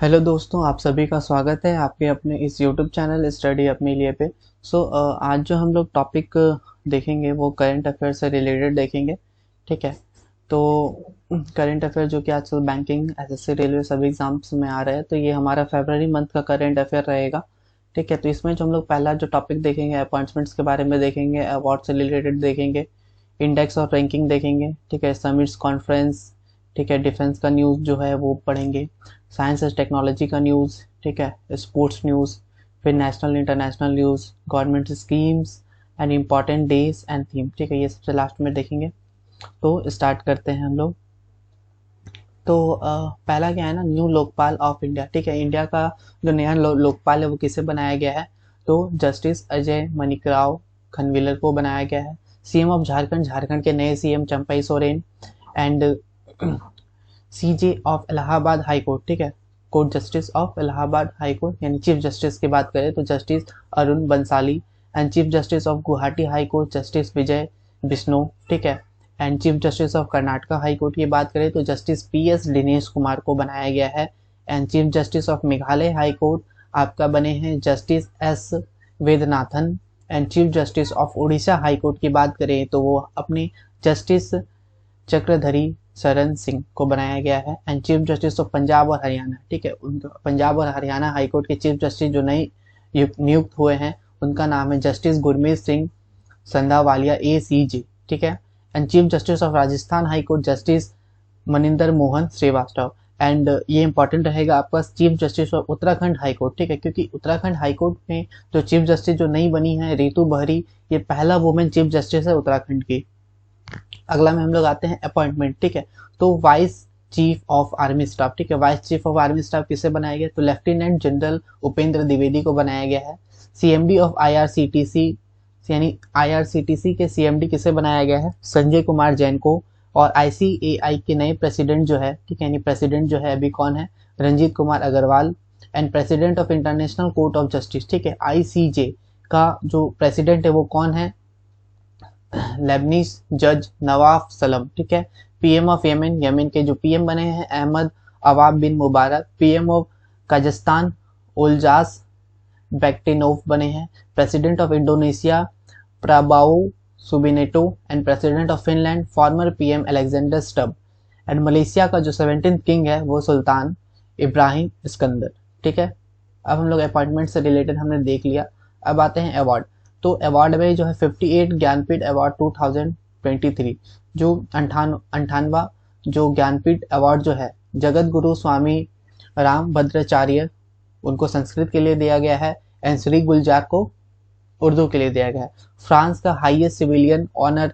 Hello दोस्तों, आप सभी का स्वागत है आपके अपने इस यूट्यूब चैनल स्टडी अपने लिए पे। आज जो हम लोग टॉपिक देखेंगे वो करंट अफेयर से रिलेटेड देखेंगे। ठीक है। तो करंट अफेयर जो कि आजकल बैंकिंग, एसएससी, रेलवे सभी एग्जाम्स में आ रहे हैं, तो ये हमारा फरवरी मंथ का करंट अफेयर रहेगा। ठीक है। तो इसमें जो हम लोग पहला जो टॉपिक देखेंगे अपॉइंटमेंट्स के बारे में देखेंगे, अवार्ड से रिलेटेड देखेंगे, इंडेक्स और रैंकिंग देखेंगे। ठीक है। समिट्स, कॉन्फ्रेंस, ठीक है, डिफेंस का न्यूज़ जो है वो पढ़ेंगे, साइंस एंड टेक्नोलॉजी का न्यूज़, ठीक है, स्पोर्ट्स न्यूज़, फिर national international news, government schemes and important days and theme. ठीक है, ये सबसे लास्ट में देखेंगे। तो स्टार्ट करते हैं हम लोग। तो पहला क्या है ना, न्यू लोकपाल ऑफ इंडिया। ठीक है, इंडिया का जो नया लोकपाल है वो किसे बनाया गया है? तो जस्टिस अजय मणिकराव खनविलर को बनाया गया है। सीएम ऑफ झारखंड, झारखंड के नए CM Champai Soren. And CJ of Allahabad high court, ठीक है, court justice of Allahabad high court यानी चीफ जस्टिस की बात करें तो justice Arun Bansali. And chief justice of Guwahati high court justice Vijay Bishnoi. ठीक है। And chief justice of Karnataka high court की बात करें तो जस्टिस पीएस दिनेश कुमार को बनाया गया है। And chief justice of Meghalaya high court आपका बने हैं justice S Vaidyanathan. And chief justice of Orissa high court की बात करें तो वो अपने जस्टिस चक्रधरी शरण सिंह को बनाया गया है। And chief justice of Punjab और हरियाणा, ठीक है, उनका पंजाब और हरियाणा हाईकोर्ट के चीफ जस्टिस जो नए नियुक्त हुए हैं उनका नाम है जस्टिस गुरमीत सिंह संधावालिया ACJ। ठीक है। And chief justice of Rajasthan high court justice Maninder Mohan Shrivastava. And ये इंपॉर्टेंट रहेगा आपका chief justice of Uttarakhand high court. ठीक है, क्योंकि उत्तराखंड हाईकोर्ट में जो चीफ जस्टिस जो नई बनी है रितु बहरी, ये पहला वुमेन चीफ जस्टिस है उत्तराखंड की। अगला में हम लोग आते हैं अपॉइंटमेंट। ठीक है। तो vice chief of army staff, ठीक है, vice chief of army staff किसे बनाया गया? तो लेफ्टिनेंट जनरल उपेंद्र द्विवेदी को बनाया गया है। सीएमडी ऑफ IRCTC यानी IRCTC के CMD किसे बनाया गया है? संजय कुमार जैन को। और ICAI के नए प्रेसिडेंट जो है, ठीक है, यानी प्रेसिडेंट जो है अभी कौन है? Ranjit Kumar Agarwal. And president of international court of justice, ठीक है, ICJ का जो प्रेसिडेंट है वो कौन है? लेबनीज जज नवाफ सलम। ठीक है। पीएम ऑफ यमन, यमन के जो पीएम बने हैं Ahmed Awab bin Mubarak. PM of Kazakhstan Olzhas Bektenov बने हैं। President of Indonesia Prabowo Subianto. And president of Finland former PM Alexander Stubb. And Malaysia का जो 17th किंग है वो सुल्तान इब्राहिम सिकंदर। ठीक है। अब हम लोग अपॉइंटमेंट से रिलेटेड हमने देख लिया। अब आते हैं अवार्ड। तो अवार्ड में जो है 58 ज्ञानपीठ अवार्ड 2023, जो 58वां जो ज्ञानपीठ अवार्ड जो है जगत गुरु स्वामी राम भद्राचार्य उनको संस्कृत के लिए दिया गया है। एंड श्री गुलजार को उर्दू के लिए दिया गया है। फ्रांस का हाईएस्ट सिविलियन ऑनर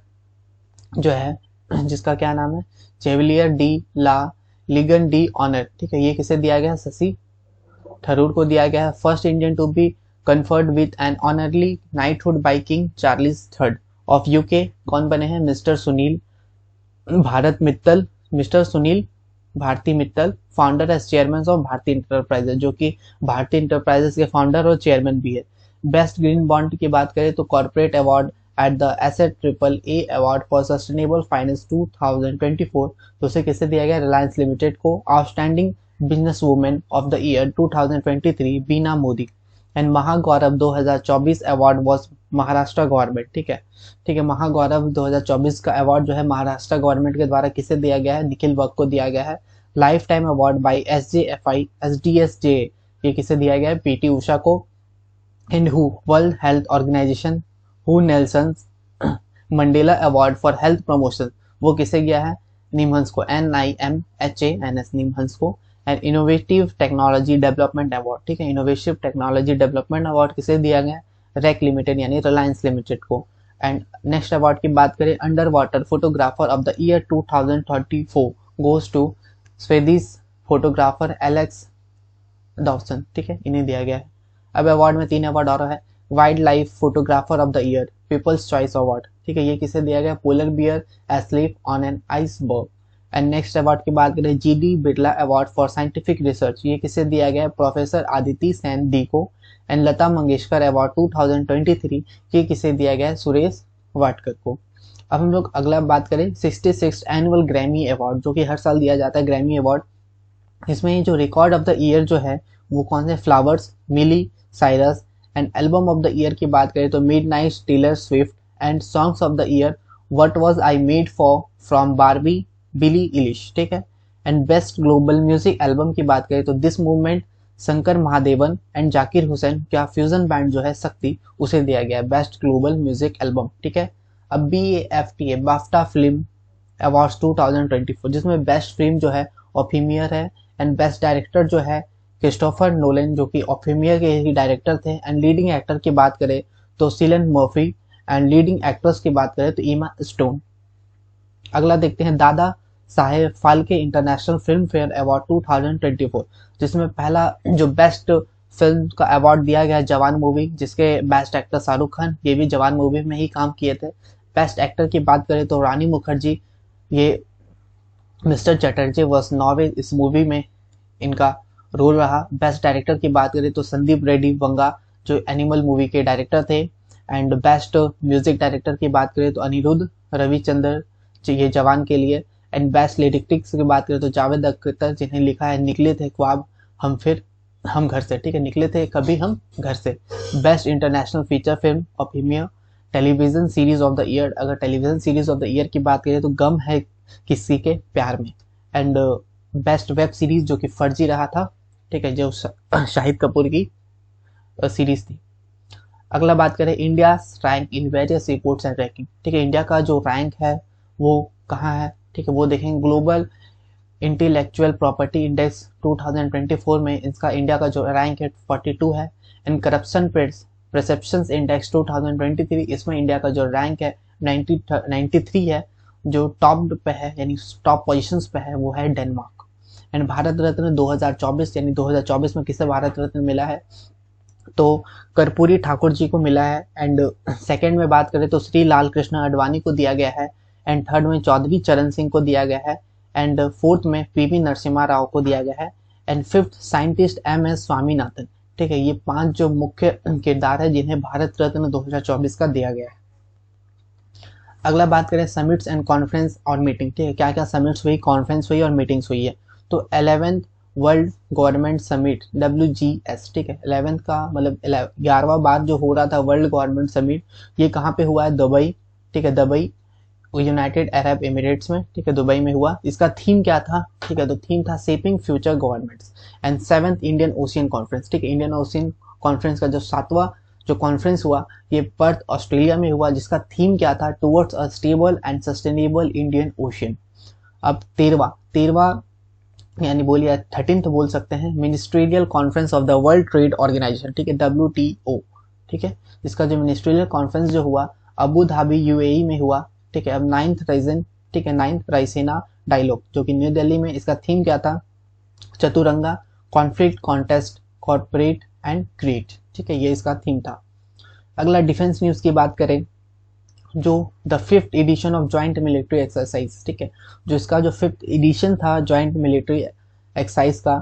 जो है जिसका क्या नाम है? चेविलियर डी ला लिगन डी ऑनर। ठीक है, ये किसे दिया गया है? शशि थरूर को दिया गया है। First Indian to be conferred with an honorary knighthood by King Charles III of UK कौन बने हैं? Mister Sunil Bharat Mittal. Mister Sunil Bharti Mittal, founder as chairman of Bharti enterprises, जो कि भारती इंटरप्राइजेज के फाउंडर और चेयरमैन भी है। बेस्ट ग्रीन बॉन्ड की बात करें तो corporate award at the asset AAA award for sustainable finance 2024, तो उसे किसे दिया गया? रिलायंस लिमिटेड को। Outstanding business women of the year 2023 Bina Modi. And Mahagaurav 2024 award was Maharashtra government. ठीक है, ठीक है, महागौरव 2024 का अवार्ड जो है महाराष्ट्र गवर्नमेंट के द्वारा किसे दिया गया है? निखिल वक्त को दिया गया है। Life time award bye SJFI SDSJ, ये किसे दिया गया है? PT उषा को। And who world health organisation who Nelson Mandela award for health promotion, वो किसे गया है? निमहंस को। NIMHANS निमहंस को। And innovative technology development award, ठीक है, इनोवेटिव टेक्नोलॉजी डेवलपमेंट अवार्ड किसे दिया गया? रेक लिमिटेड यानी रिलायंस लिमिटेड को। एंड नेक्स्ट अवार्ड की बात करें, underwater photographer of the year 2034 goes to Swedish photographer Alex Dawson. ठीक है, इन्हें दिया गया है। अब अवार्ड में 3 अवार्ड और है। Wild life photographer of the year people's choice award, ठीक है, ये किसे दिया गया? Polar bear asleep on an iceberg. And next award की बात करें, GD Birla award for scientific research, ये किसे दिया गया? प्रोफेसर आदिति सेन दी को। एंड लता मंगेशकर अवार्ड 2023, ये किसे दिया गया? सुरेश वाडकर को। अब हम लोग अगला बात करें 66 एनुअल ग्रैमी अवार्ड, जो कि हर साल दिया जाता है ग्रैमी अवार्ड इसमें ये जो रिकॉर्ड ऑफ द ईयर जो है वो कौन से, flowers, Miley Cyrus. And album of the year की बात करें तो Midnight, Taylor Swift. And songs of the year, what was I made for from Barbie, Billie Eilish, ठीक है। And best global music album की बात करें तो this movement, Shankar Mahadevan and Zakir Hussain का फ्यूजन बैंड जो है शक्ति, उसे दिया गया है बेस्ट ग्लोबल म्यूजिक एल्बम, ठीक है। अब BAFTA बाफ्टा फिल्म अवार्ड्स 2024, जिसमें बेस्ट फिल्म जो है ऑफिमियर है। एंड बेस्ट डायरेक्टर जो है क्रिस्टोफर नोलन, जो कि ऑफिमियर के ही डायरेक्टर थे। एंड लीडिंग एक्टर की बात करें तो सिलन मर्फी। एंड लीडिंग एक्ट्रेस की बात करें तो ईमा स्टोन। अगला देखते हैं Dada Saheb Phalke international film fair award 2024, जिसमें पहला जो बेस्ट फिल्म का अवार्ड दिया गया है जवान मूवी, जिसके बेस्ट एक्टर शाहरुख खान, ये भी जवान मूवी में ही काम किए थे। बेस्ट एक्टर की बात करें तो रानी मुखर्जी, ये मिस्टर चटर्जी वर्स नॉर्वे इस मूवी में इनका रोल रहा। बेस्ट डायरेक्टर की बात करें तो संदीप रेड्डी वंगा, जो एनिमल मूवी के डायरेक्टर थे। एंड बेस्ट म्यूजिक डायरेक्टर की बात करें तो अनिरुद्ध रविचंद्र, ये जवान के लिए। एंड बेस्ट लिरिक्स की बात करें तो जावेद अख्तर, जिन्हें लिखा है निकले थे ख्वाब हम घर से, ठीक है, निकले थे कभी हम घर से। Best international feature film of हिमियर। Television series of the year, अगर television series of the year की बात करें तो गम है किसी के प्यार में। एंड बेस्ट वेब सीरीज जो कि फर्जी रहा था, ठीक है, जो शाहिद कपूर की सीरीज थी। अगला बात करें India rank in various reports and ranking, ठीक है, इंडिया का जो रैंक है वो कहाँ है, ठीक है, वो देखेंगे ग्लोबल इंटेलेक्चुअल प्रॉपर्टी इंडेक्स 2024 में इसका इंडिया का जो रैंक है 42 है। एंड करप्शन परसेप्शंस इंडेक्स 2023, इसमें इंडिया का जो रैंक है 93 है, जो टॉप पे है, यानी टॉप पोजीशंस पे है, वो है डेनमार्क। एंड भारत रत्न 2024, यानी 2024 में किसे भारत रत्न मिला है, तो कर्पूरी ठाकुर जी को मिला है। एंड सेकंड में बात करें तो श्री लाल कृष्ण आडवाणी को दिया गया है। एंड थर्ड में चौधरी चरण सिंह को दिया गया है। एंड फोर्थ में PV नरसिम्हा राव को दिया गया है। And fifth scientist MS Swaminathan, ठीक है, ये 5 जो मुख्य किरदार है जिन्हें भारत रत्न 2024 का दिया गया है। अगला बात करें समिट्स एंड कॉन्फ्रेंस और मीटिंग, ठीक है, क्या क्या समिट्स हुई, कॉन्फ्रेंस हुई और मीटिंग्स हुई है। तो 11th world government summit WGS, ठीक है, 11th का मतलब 11वां बार जो हो रहा था वर्ल्ड गवर्नमेंट समिट, ये कहाँ पे हुआ है, दुबई, ठीक है, दुबई यूनाइटेड अरब एमिरेट्स में, ठीक है, दुबई में हुआ। इसका थीम क्या था, ठीक है, तो थीम था shaping future governments. And 7th Indian ocean conference, ठीक है, इंडियन ओशियन कॉन्फ्रेंस का जो 7वां जो कॉन्फ्रेंस हुआ ये पर्थ ऑस्ट्रेलिया में हुआ, जिसका थीम क्या था, towards a stable and sustainable Indian Ocean. अब 13वां यानी बोलिए 13th बोल सकते हैं, ministerial conference of the world trade organisation, ठीक है, WTO, ठीक है, इसका जो मिनिस्ट्रियल कॉन्फ्रेंस जो हुआ अबू धाबी UAE में हुआ, ठीक है। अब 9th राइजन, ठीक है, 9th राइसेना डायलॉग जो कि न्यू दिल्ली में, इसका थीम क्या था, Chaturanga, conflict, contest, corporate and create, ठीक है, ये इसका थीम था। अगला डिफेंस न्यूज की बात करें, जो the 5th edition of joint military exercise, ठीक है, जो इसका जो 5th एडिशन था ज्वाइंट मिलिट्री एक्सरसाइज का,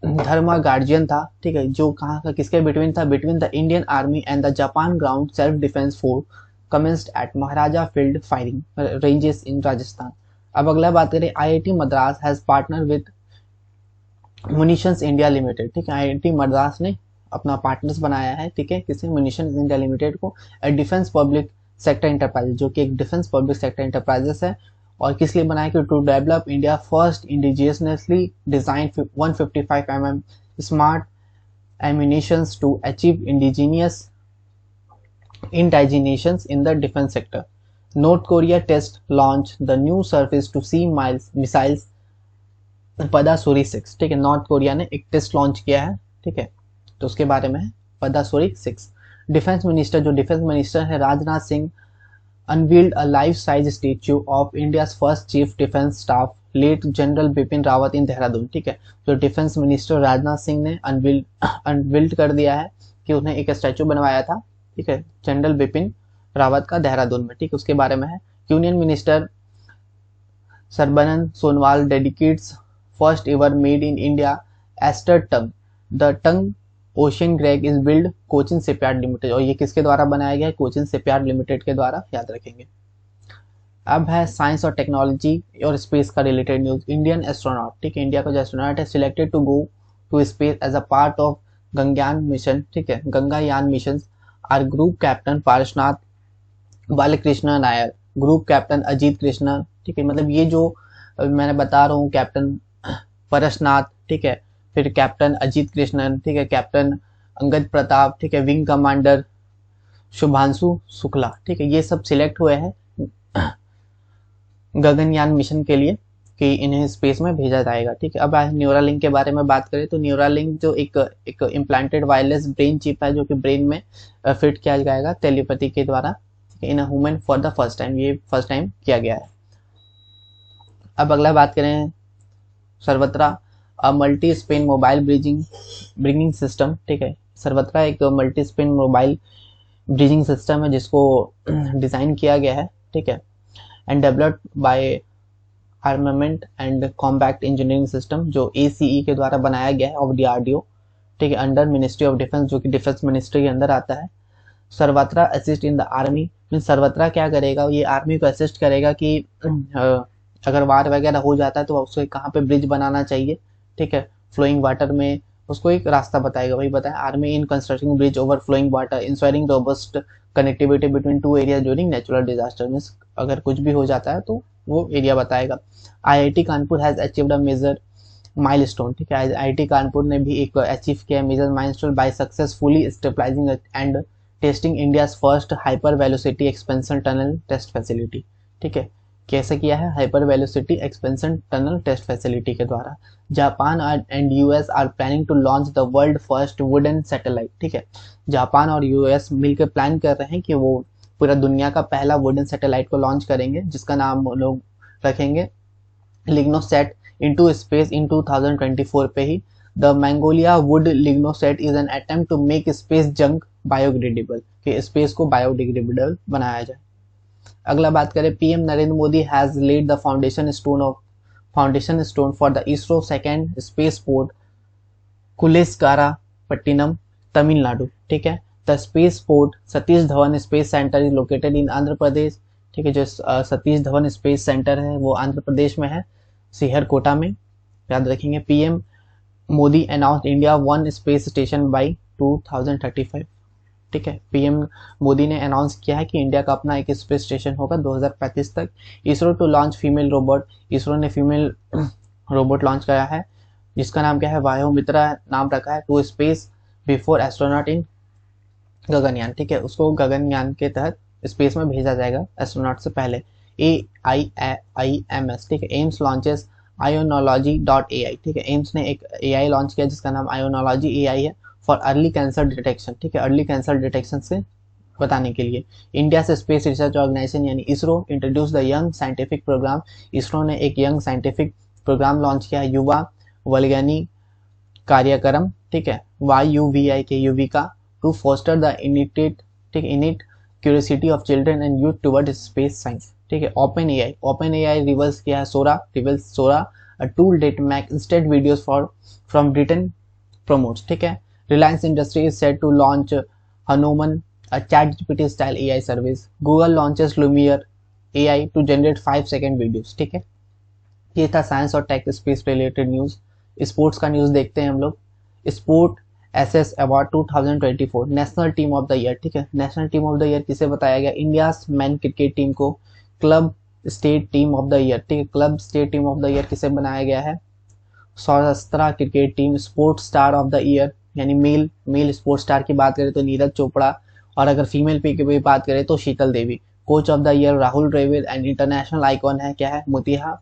धर्मा गार्जियन था, ठीक है, जो कहाँ का किसके बिटवीन था, between the Indian army and the Japan ground self defence force commenced at Maharaja field firing ranges in Rajasthan. अब अगला बात करें IIT Madras has partner with munitions India limited, ठीक है, IIT मद्रास ने अपना पार्टनर्स बनाया है, ठीक है, किसी मुनिशंस इंडिया लिमिटेड को, डिफेंस पब्लिक सेक्टर इंटरप्राइजेस, जो कि एक डिफेंस पब्लिक सेक्टर इंटरप्राइजेस है। और किस लिए बनाया कि to develop India first indigenously design 155 mm smart ammunitions to achieve indigenous indigenations in the defense sector. North Korea test launch the new surface to sea missiles पदासूरी 6, ठीक है, north Korea ने एक टेस्ट लॉन्च किया है, ठीक है, तो उसके बारे में है पदासूरी 6। डिफेंस मिनिस्टर, जो डिफेंस मिनिस्टर है Rajnath Singh, unveiled a life size statue of India's first chief defence staff late general Bipin Rawat in Dehradun, ठीक है, जो डिफेंस मिनिस्टर राजनाथ सिंह ने अनवील्ड कर दिया है कि उन्हें एक स्टैचू बनवाया था, ठीक है, जनरल बिपिन रावत का देहरादून में, ठीक है, उसके बारे में है। Union minister Sarbananda Sonowal dedicates first ever made in India aster tug, the tug ocean grade is build Cochin shipyard limited, और ये किसके द्वारा बनाया गया है, कोचिन शिपयार्ड लिमिटेड के द्वारा, याद रखेंगे। अब है साइंस और टेक्नोलॉजी और स्पेस का रिलेटेड न्यूज। इंडियन एस्ट्रोनॉट, ठीक है, इंडिया का जो एस्ट्रोनॉट है selected to go to space as a part of Gangayaan mission, ठीक है, Gangayaan mission are group captain Parasnath Balakrishnan Nair, group captain Ajit Krishna, ठीक है, मतलब ये जो मैंने बता रहा हूँ, कैप्टन परसनाथ, ठीक है, फिर कैप्टन अजीत कृष्णन, ठीक है, कैप्टन अंगद प्रताप, ठीक है, विंग कमांडर शुभांशु शुक्ला, ठीक है, ये सब सिलेक्ट हुए हैं गगनयान मिशन के लिए कि इन्हें स्पेस में भेजा जाएगा, ठीक है। अब न्यूरालिंक के बारे में बात करें तो न्यूरालिंक जो एक इम्प्लांटेड वायरलेस ब्रेन चिप है जो कि ब्रेन में फिट किया जाएगा टेलीपैथी के द्वारा in human for the first time, ये फर्स्ट टाइम किया गया है। अब अगला बात करें Sarvatra multi spin mobile bringing system, ठीक है, सर्वत्रा एक multi spin mobile bridging system है जिसको डिजाइन किया गया है, ठीक है, and developed by armament and combat engineering system जो ACE के द्वारा बनाया गया है ऑफ DRDO, ठीक है, अंडर मिनिस्ट्री ऑफ डिफेंस जो कि डिफेंस मिनिस्ट्री के अंदर आता है। Sarvatra assist in the army, mean Sarvatra क्या करेगा, ये आर्मी को असिस्ट करेगा कि अगर वार वगैरह हो जाता है तो उसको कहाँ पे ब्रिज बनाना चाहिए, ठीक है, फ्लोइंग वाटर में उसको एक रास्ता बताएगा, वही बताया army in constructing bridge over flowing water ensuring robust connectivity between two area during natural disaster, means अगर कुछ भी हो जाता है तो वो एरिया बताएगा। IIT Kanpur has achieved a major milestone, ठीक है, IIT कानपुर ने भी एक अचीव किया major milestone by successfully stabilising and testing India's first hyper velocity expansion tunnel test facility, ठीक है, कैसे किया है, hyper velocity expansion tunnel test facility के द्वारा। Japan and US are planning to launch the world first wooden satellite, ठीक है, Japan और US मिलकर प्लान कर रहे हैं कि वो पूरा दुनिया का पहला वुडन सैटेलाइट को लॉन्च करेंगे जिसका नाम लोग रखेंगे लिग्नोसैट इनटू स्पेस इन 2024 पे ही। The Mongolia wood LignoSat is an attempt to make space junk biodegradable, कि स्पेस को बायोडिग्रेडेबल बनाया जाए। अगला बात करें PM Narendra Modi has laid the foundation stone for the ISRO second space port Kulasekarapattinam Tamil, ठीक है, the space port Satish Dhawan space centre is located in Andhra Pradesh, ठीक है, जो सतीश धवन स्पेस सेंटर है वो आंध्र प्रदेश में है, सिहरकोटा में, याद रखेंगे। PM Modi announced India one space station by 2035, ठीक है, PM मोदी ने अनाउंस किया है कि इंडिया का अपना एक स्पेस स्टेशन होगा 2035 तक। ISRO to launch female robot, ISRO ने फीमेल रोबोट लॉन्च किया है जिसका नाम क्या है, वायुमित्रा नाम रखा है, टू स्पेस बिफोर एस्ट्रोनॉट इन गगनयान, ठीक है, उसको गगनयान के तहत स्पेस में भेजा जाएगा एस्ट्रोनॉट से पहले। AIIMS, ठीक है, एम्स लॉन्चेस ionology.ai, ठीक है, एम्स ने एक AI लॉन्च किया जिसका नाम ionology AI है फॉर अर्ली कैंसर डिटेक्शन, ठीक है, अर्ली कैंसर डिटेक्शन से बताने के लिए। इंडिया से स्पेस रिसर्च ऑर्गेनाइजेशन यानी ISRO introduce the young scientific programme, ISRO ने एक यंग साइंटिफिक प्रोग्राम लॉन्च किया युवा वैज्ञानिक कार्यक्रम, ठीक है, YUVI के Yuvika, to foster the innate curiosity of children and youth toward space science, ठीक है। ओपन एआई रिवर्स किया है Sora a tool that make instant videos from written prompts, ठीक है। Reliance industry is set to launch Hanuman a ChatGPT style AI service. Google launches Lumiere AI to generate 5-second videos, ठीक है। ये था science और tech space related news. Sports का news देखते हैं हम लोग। Sport SS award 2024 national team of the year, ठीक है, national team of the year किसे बताया गया, इंडिया मैन क्रिकेट टीम को club state team of the year, ठीक है, club state team of the year किसे बनाया गया है, Saurashtra cricket team. Sports star of the year यानी मेल स्पोर्ट्स स्टार की बात करें तो नीरज चोपड़ा, और अगर फीमेल पे की बात करें तो Sheetal Devi. Coach of the year Rahul Dravid and international icon है क्या है, मोतिहा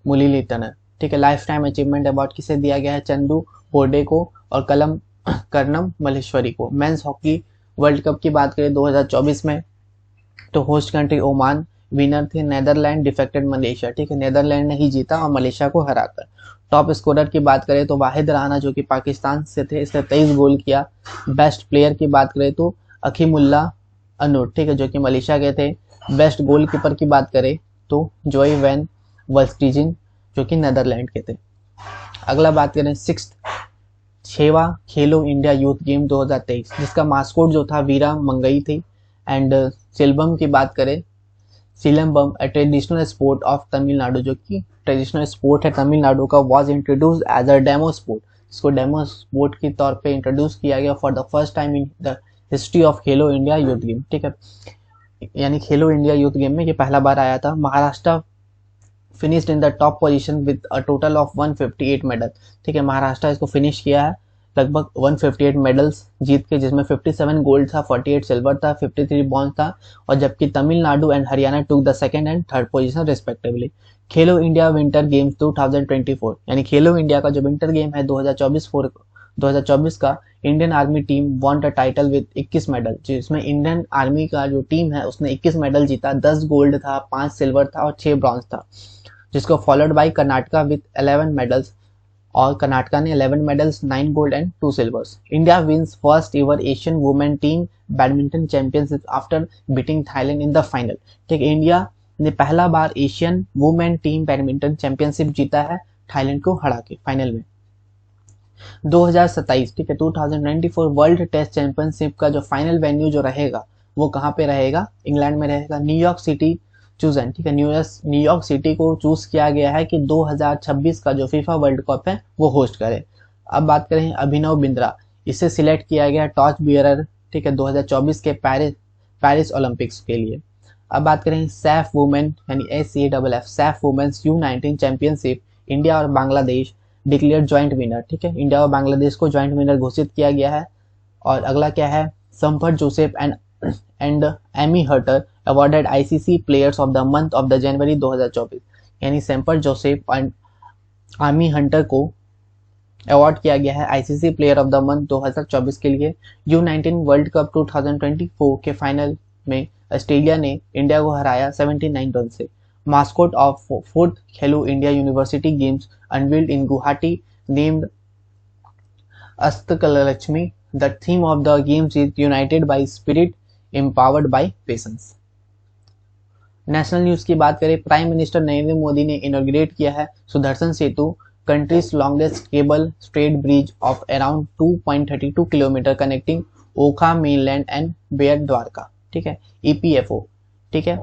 मुरलीधरन, ठीक है। लाइफ टाइम अचीवमेंट अवार्ड किसे दिया गया है, चंदू बोर्डे को और कर्णम मल्लेश्वरी को। मेंस हॉकी वर्ल्ड कप की बात करें 2024 में तो होस्ट कंट्री ओमान, विनर थे नेदरलैंड, डिफेक्टेड मलेशिया, ठीक है, नेदरलैंड ने ही जीता और मलेशिया को हराकर। टॉप स्कोरर की बात करें तो वाहिद राना जो कि पाकिस्तान से थे, इसने 23 गोल किया। बेस्ट प्लेयर की बात करें तो अखीमुल्ला अनूर, ठीक है, जो कि मलेशिया के थे। बेस्ट गोलकीपर की बात करें तो जोई वैन वर्स्टीजिन जो कि नेदरलैंड के थे। अगला बात करें 6वां खेलो इंडिया यूथ गेम 2023 जिसका मास्कोट जो था वीरा मंगई थी। एंड सिल्बम की बात करें, Silambam a traditional sport of Tamil Nadu, जो कि ट्रेडिशनल स्पोर्ट है तमिलनाडु का, was introduce as a demo sport, इसको डेमो स्पोर्ट के तौर पे इंट्रोड्यूस किया गया for the first time in the history of Khelo India youth game. ठीक है, यानी खेलो इंडिया यूथ गेम में ये पहला बार आया था। Maharashtra finished in the top position with a total of 158 medal. ठीक है, महाराष्ट्र इसको फिनिश किया है लगभग 158 मेडल्स जीत के, जिसमें 57 गोल्ड था, 48 सिल्वर था, 53 ब्रॉन्ज था, और जबकि Tamil Nadu and Haryana took the second and third position respectively. Khelo India winter games 2024, यानी खेलो इंडिया का जो विंटर गेम है 2024 का, Indian army team won the title with 21 medal, जिसमें इंडियन आर्मी का जो टीम है उसने 21 मेडल जीता, 10 गोल्ड था, 5 सिल्वर था और 6 ब्रॉन्ज था, जिसको followed by Karnataka with 11 medals, और कर्नाटका ने 11 medals, 9 gold and 2 silvers. India wins first ever Asian women team badminton championship after beating Thailand in the final. ठीक है, इंडिया ने पहला बार Asian women team badminton championship जीता है थाईलैंड को हरा के फाइनल में। 2027, ठीक है, 2024 वर्ल्ड टेस्ट चैंपियनशिप का जो फाइनल वेन्यू जो रहेगा वो कहाँ पे रहेगा, इंग्लैंड में रहेगा, न्यूयॉर्क सिटी चूजन। ठीक है, न्यूयॉर्क सिटी को चूज किया गया है कि 2026 का जो फीफा वर्ल्ड कप है वो होस्ट करे। अब बात करें अभिनव बिंद्रा, इसे सिलेक्ट किया गया टॉर्च बियरर, ठीक है, 2024 के पेरिस ओलंपिक्स के लिए। अब बात करें सैफ वुमेन यानी SAFF SAFF women's U19 championship, India और बांग्लादेश डिक्लेयर ज्वाइंट विनर। ठीक है, इंडिया और बांग्लादेश को ज्वाइंट विनर घोषित किया गया है। और अगला क्या है, संपर्ट Joseph and Amy Hunter awarded ICC players of the month of the January 2024, यानी सैम्पर जोसेफ एंड आमी हंटर को अवार्ड किया गया है ICC player of the month 2024 के लिए। U19 वर्ल्ड कप 2024 के फाइनल में ऑस्ट्रेलिया ने इंडिया को हराया 79 रन से। Mascot of fourth Khelo India university games unveiled in Guwahati named Astakalaxmi। The theme of the games is united by spirit, empowered by patience। National news की बात करें, prime minister Narendra Modi ने inaugurate किया है Sudarshan Setu, country's longest cable stayed bridge of around 2.32 kilometre connecting Okha mainland and Beyt Dwarka. ठीक है, EPFO, ठीक है,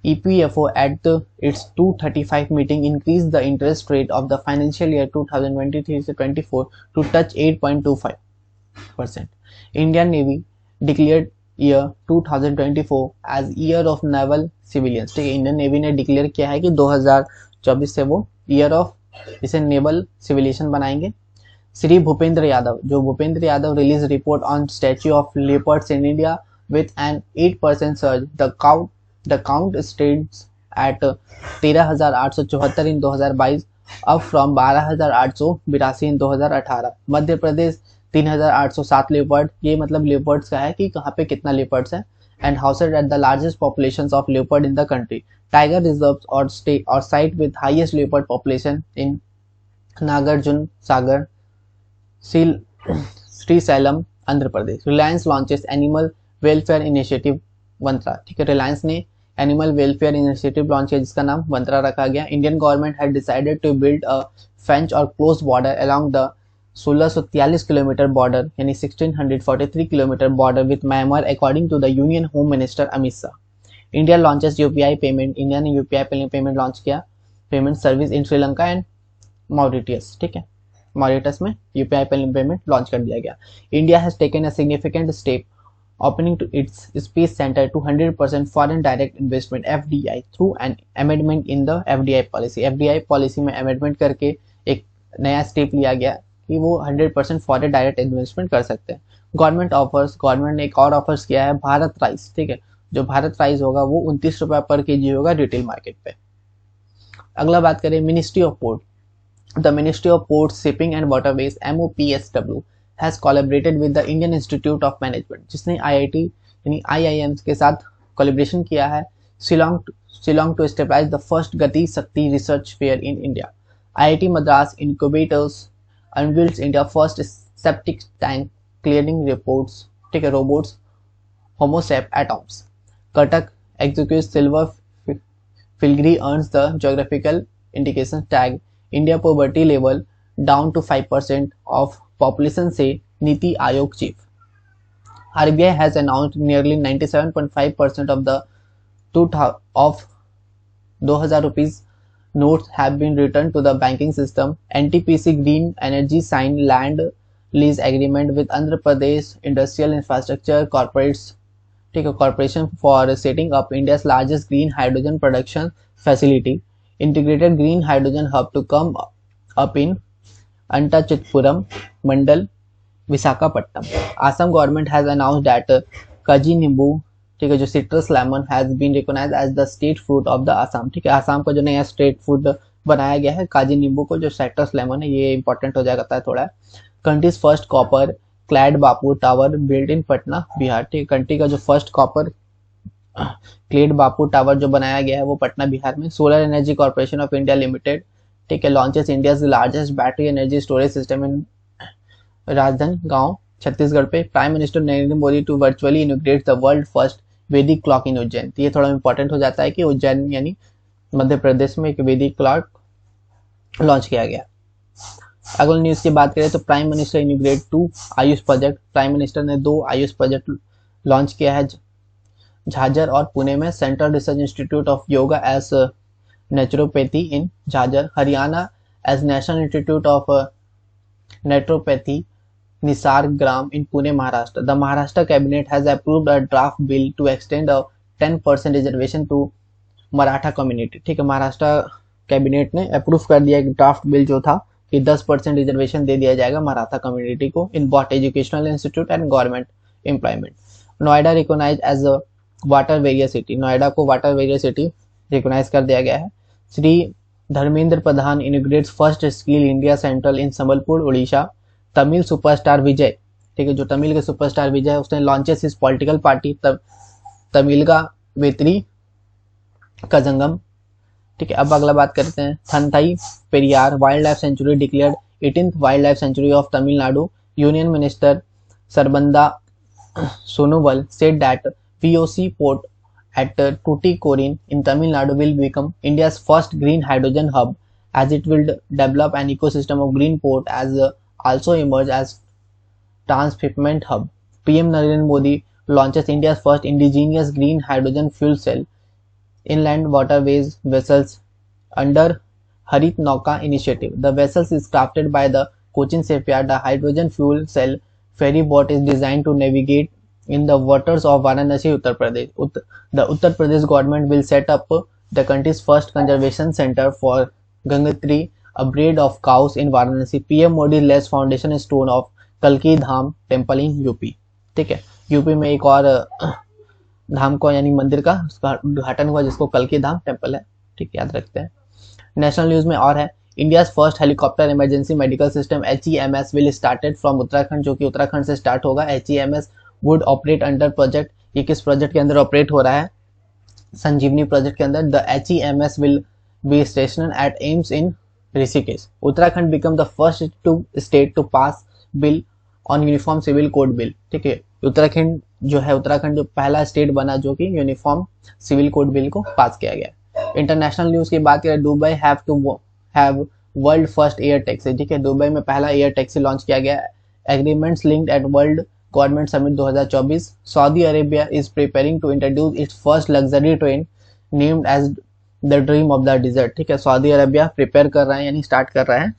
EPFO at its 235 meeting increased the interest rate of the financial year 2023-24 to touch 8.25%। Indian Navy declared year 2024 as year of naval civilians। ठीक है, Indian navy ने declare किया है कि 2024 से वो ईयर ऑफ इसे नेवल सिविलियन बनाएंगे। श्री भूपेंद्र यादव, जो Bhupendra Yadav release report on statue of leopards in India with an 8% surge। The count stands at 13,874 in 2022, up from 12,882 in 2018। Madhya Pradesh 3,807 leopard, ये मतलब लेपर्ड्स का है कि कहाँ पे कितना लेपर्ड्स है, and housed at the largest population of leopard in the country. Tiger reserves और site with highest leopard population in Nagarjuna Sagar, Srisailam, Andhra Pradesh. Reliance launches animal welfare initiative Vantara. ठीक है, रिलायंस ने एनिमल वेलफेयर इनिशिएटिव लॉन्च किया जिसका नाम वंत्रा रखा गया। Indian government had decided to build a fence or close border along the 1643 kilometer border यानी 1643 kilometer border with Myanmar according to the Union Home Minister Amit Shah. India launches UPI payment, India ने UPI payment launch किया, payment service in Sri Lanka and Mauritius. ठीक है, Mauritius में UPI payment launch कर दिया गया। India has taken a significant step opening to its space center to 100% foreign direct investment FDI through an amendment in the FDI policy। FDI policy में amendment करके एक नया स्टेप लिया गया कि वो 100% फॉरेन डायरेक्ट इन्वेस्टमेंट कर सकते हैं। गवर्नमेंट ने एक और ऑफर्स किया है भारत राइस। ठीक है, जो भारत राइस होगा वो 29 रुपये पर kg होगा रिटेल मार्केट पे। अगला बात करें ministry of port. The ministry of port shipping and waterways MOPSW has collaborated with the Indian Institute of Management, जिसने IIT यानी IIMs के साथ कोलेब्रेशन किया है Shillong to establish the first Gati Shakti research fair in India. IIT Madras incubators unveils India first septic tank clearing reports. ठीक है, robots Homosep atoms. Cuttack executive silver filigree earns the geographical indication tag. India poverty level down to 5% of population says NITI Aayog chief. RBI has announced nearly 97.5% of the of 2000 rupees notes have been returned to the banking system. NTPC Green Energy signed land lease agreement with Andhra Pradesh Industrial Infrastructure Corporation for setting up India's largest green hydrogen production facility. Integrated green hydrogen hub to come up in Antachitpuram Mandal, Visakhapatnam. Assam government has announced that काजी नींबू, ठीक है, जो citrus lemon has been recognised as the state fruit of the Assam, ठीक है, आसाम का जो नया स्टेट फूड बनाया गया है काजी नींबू को, जो सिट्रस लेमन है, ये इंपॉर्टेंट हो जाता है थोड़ा। Country's first copper clad Bapu tower build in Patna Bihar, ठीक है, कंट्री का जो first copper clad Bapu tower जो बनाया गया है वो पटना बिहार में। Solar energy corporation of India limited, ठीक है, launches India's largest battery energy storage system in Rajnandgaon Chhattisgarh पे। Prime minister Narendra Modi to virtually inaugurate the world first Vedic clock in Ujjain. ये थोड़ा इंपॉर्टेंट हो जाता है कि उज्जैन यानी मध्य प्रदेश में एक वैदिक क्लॉक लॉन्च किया गया। अगली न्यूज की बात करें तो prime minister इनोग्रेट 2 Ayush project. Prime minister ने 2 आयुष प्रोजेक्ट लॉन्च किया है झाझर और पुणे में। Central research institute of yoga as naturopathy in Jhajjar, Haryana as national institute of naturopathy Nisar Gram in Pune, Maharashtra. The Maharashtra cabinet has approved a draft bill to extend a 10% reservation to Maratha community. ठीक है, Maharashtra cabinet ने approve कर दिया एक draft bill जो था कि 10% reservation दे दिया जाएगा मराठा कम्युनिटी को in both educational institute and government employment. Noida recognise as a water warrior city, Noida को वाटर वेरियर सिटी रिकॉग्नाइज कर दिया गया है। Shri Dharmendra Pradhan inaugurates first skill India centre in Sambalpur Orissa. Tamil superstar Vijay, ठीक है, जो तमिल के सुपरस्टार विजय है उसने लॉन्चेस इस पॉलिटिकल पार्टी तमिल का वेत्री कजंगम, ठीक है। अब अगला बात करते हैं Thanthai Periyar wild life sanctuary declared 18th wild life sanctuary of Tamil. Union minister Sarbananda Sonowal said that VOC port at Tuticorin in Tamil Nadu will become India's first green hydrogen hub as it will develop an ecosystem of green port as also emerge as transshipment hub. PM Narendra Modi launches India's first indigenous green hydrogen fuel cell inland waterways vessels under Harit Nauka initiative. The vessels is crafted by the Cochin shipyard. The hydrogen fuel cell ferry boat is designed to navigate in the waters of Varanasi, Uttar Pradesh. The Uttar Pradesh government will set up the country's first conservation center for Gangotri, a breed of cows in Varanasi. PM Modi lays foundation stone of कल्की Dham temple in UP, ठीक है, UP में एक और धाम को यानी मंदिर का उद्घाटन हुआ जिसको कल्की धाम टेम्पल है, ठीक, याद रखते हैं। नेशनल न्यूज में और है India's first helicopter emergency medical system HEMS will started from Uttarakhand, जो कि उत्तराखंड से स्टार्ट होगा। HEMS would operate under project, ये किस प्रोजेक्ट के अंदर ऑपरेट हो रहा है? संजीवनी प्रोजेक्ट के अंदर। The HEMS will be station at AIIMS in Rishikesh. Uttarakhand become the first state to pass bill on uniform civil code bill, ठीक है, उत्तराखंड जो पहला स्टेट बना जो कि यूनिफॉर्म सिविल कोड बिल को पास किया गया। इंटरनेशनल न्यूज की बात करें, Dubai have world first air taxi, ठीक है, दुबई में पहला एयर टैक्सी लॉन्च किया गया। Agreements linked at world government summit 2024। Saudi Arabia is preparing to introduce its first luxury train named as the dream of the desert, ठीक है, Saudi Arabia prepare कर रहा है यानी स्टार्ट कर रहा है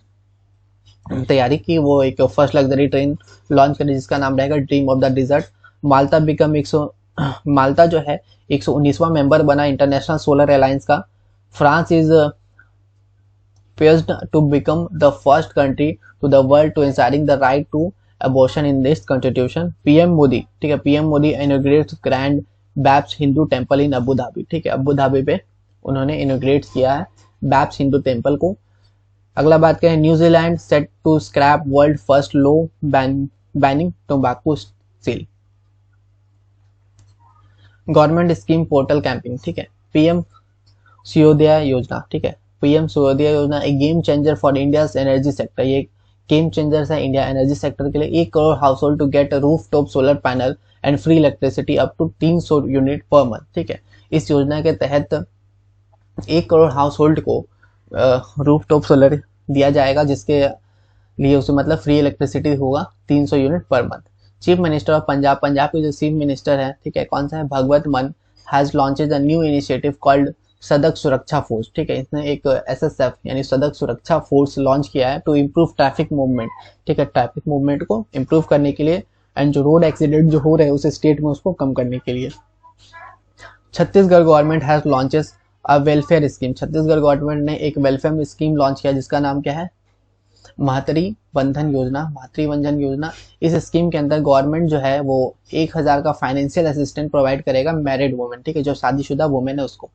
तैयारी की वो एक फर्स्ट लग्जरी ट्रेन लॉन्च करें जिसका नाम रहेगा ड्रीम ऑफ द डिजर्ट। माल्टा जो है 119वां मेंबर बना इंटरनेशनल सोलर अलायंस का। France is poised to become the first country to the world to ensuring the right to abortion in this constitution. PM Modi, ठीक है, PM Modi inaugurates grand BAPS Hindu temple in Abu Dhabi, ठीक है, Abu Dhabi पे उन्होंने इनोग्रेट किया है बैप्स Hindu temple को। अगला बात करें New Zealand set to scrap world first law banning tobacco sale. Government scheme portal camping, ठीक है, पीएम सूर्योदय योजना, ठीक है, पीएम सूर्योदय योजना एक game changer for India energy sector, ये गेम चेंजर है इंडिया एनर्जी सेक्टर के लिए। 1 crore house hold to get roof top solar panel and free electricity up to 300 unit per month, ठीक है, इस योजना के तहत 1 करोड़ हाउस होल्ड को रूफ टॉप सोलर दिया जाएगा जिसके लिए उसे मतलब फ्री इलेक्ट्रिसिटी होगा 300 unit per month. Chief minister of Punjab के जो चीफ मिनिस्टर है, ठीक है, कौन सा है, भगवत मान has launched a new initiative called सड़क सुरक्षा फोर्स। ठीक है, इसने एक SSF यानी सड़क सुरक्षा फोर्स लॉन्च किया है टू इम्प्रूव ट्रैफिक मूवमेंट। ठीक है, ट्रैफिक मूवमेंट को इम्प्रूव करने के लिए एंड जो रोड एक्सीडेंट जो हो रहे हैं उस स्टेट में उसको कम करने के लिए। Chhattisgarh government has launches a welfare scheme. Chhattisgarh government ने एक वेलफेयर स्कीम लॉन्च किया जिसका नाम क्या है, मातृ बंधन योजना। मातृ बंधन योजना, इस स्कीम के अंदर गवर्नमेंट जो है वो 1000 का फाइनेंशियल असिस्टेंट प्रोवाइड करेगा मैरिड वुमेन। ठीक है, जो शादीशुदा वुमेन है उसको।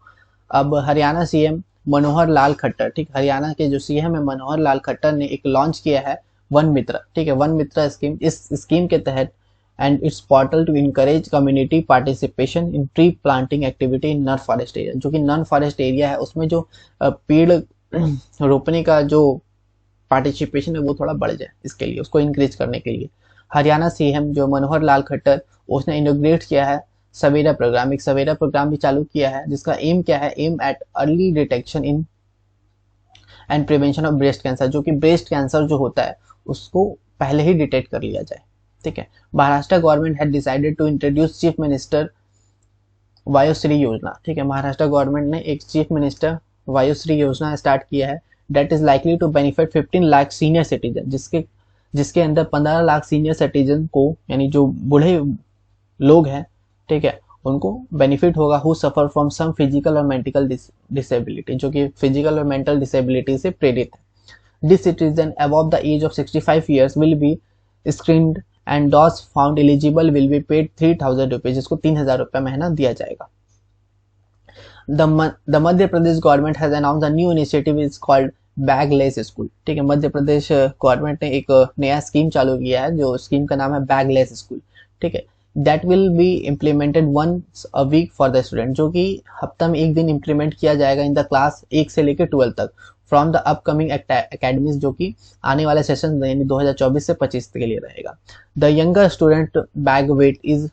अब हरियाणा CM मनोहर लाल खट्टर, ठीक, हरियाणा के जो CM है मनोहर लाल खट्टर ने एक लॉन्च किया है वन मित्र। ठीक है, वन मित्र स्कीम। इस स्कीम के तहत and its portal to encourage community participation in tree planting activity in non forest area. जो कि नॉन फॉरेस्ट एरिया है उसमें जो पेड़ रोपने का जो पार्टिसिपेशन है वो थोड़ा बढ़ जाए, इसके लिए उसको इंक्रीज करने के लिए हरियाणा CM जो मनोहर लाल खट्टर उसने इनोग्रेट किया है सवेरा प्रोग्राम। एक सवेरा प्रोग्राम भी चालू किया है जिसका एम क्या है, aim at early detection in and prevention of breast cancer. जो कि ब्रेस्ट कैंसर जो होता है उसको पहले ही डिटेक्ट कर लिया जाए। ठीक है, Maharashtra government had decided to introduce chief minister Vayushri Yojana. ठीक है, महाराष्ट्र गवर्नमेंट ने एक चीफ मिनिस्टर वायुश्री योजना स्टार्ट किया है that is likely to benefit 15 lakh senior citizen, जिसके अंदर 15 लाख सीनियर सिटीजन को यानी जो बूढ़े लोग हैं, ठीक है, उनको बेनिफिट होगा who suffer from some physical और मेंटल डिसेबिलिटी, जो कि फिजिकल और मेंटल डिसेबिलिटी से प्रेरित है। This citizen above the age of 65 years will be screened and those found eligible will be paid 3000 rupees, जिसको 3000 रुपये महीना दिया जाएगा। The Madhya Pradesh government has announced a new initiative is called bagless school. ठीक है, मध्य प्रदेश गवर्नमेंट ने एक नया स्कीम चालू किया है जो स्कीम का नाम है बैगलेस स्कूल। ठीक है, that will be implemented once a week for the student, जो कि हफ्ता में एक दिन इम्प्लीमेंट किया जाएगा इन द क्लास 1 से लेकर 12 तक फ्रॉम द अपकमिंग एकेडमीज, जो कि आने वाले सेशन यानी 2024 से 25 के लिए रहेगा। The younger student bag weight is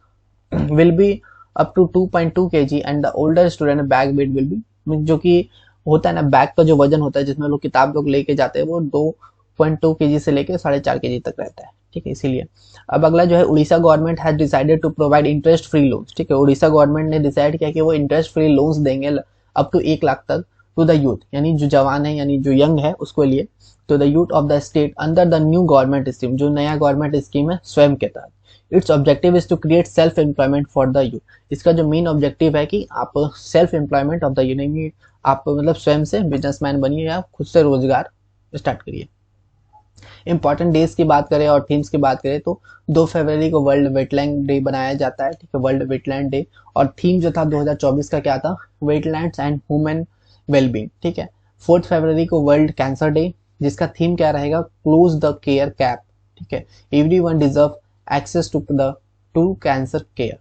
will be up to 2.2 kg and the older student bag weight will be, जो कि होता है ना बैग का जो वजन होता है जिसमें लोग किताब लोग लेके जाते हैं वो 2.2 kg से लेके 4.5 kg तक रहता है। ठीक है, इसीलिए अब अगला जो है Odisha government has decided to provide interest free loans. ठीक है, उड़ीसा गवर्नमेंट ने डिसाइड किया कि वो इंटरेस्ट फ्री लोन्स देंगे अप टू 1 लाख तक टू द यूथ, यानी जो जवान है यानी जो यंग है उसको लिए, to the youth of the state under the new government scheme, जो नया गवर्नमेंट स्कीम है स्वयं के तहत। Its objective is to create self employment for the youth. इसका जो मेन ऑब्जेक्टिव है कि आप self employment of the youth, यानी आप मतलब स्वयं से बिजनेसमैन बनिए या खुद से रोजगार स्टार्ट करिए। इंपॉर्टेंट डेज की बात करें और थीम्स की बात करें तो 2 फरवरी को वर्ल्ड वेटलैंड डे बनाया जाता है। ठीक है, वर्ल्ड वेटलैंड डे, और थीम जो था 2024 का क्या था, वेटलैंड्स एंड ह्यूमन वेलबींग। ठीक है, 4 फरवरी को वर्ल्ड कैंसर डे, जिसका थीम क्या रहेगा, क्लोज द केयर कैप। ठीक है, everyone deserve access to cancer care.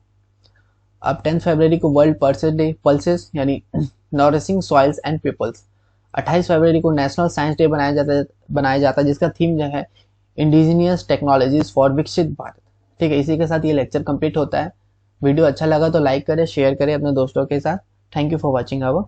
अब 10 फरवरी को वर्ल्ड पल्सेस डे, पल्सेस यानी नॉरिशिंग सॉइल्स एंड पीपल्स। 28 फरवरी को नेशनल साइंस डे बनाया जाता है जिसका थीम जो है इंडिजिनियस टेक्नोलॉजीज फॉर विकसित भारत। ठीक है, इसी के साथ ये लेक्चर कंप्लीट होता है। वीडियो अच्छा लगा तो लाइक करें, शेयर करें अपने दोस्तों के साथ। Thank you for watching our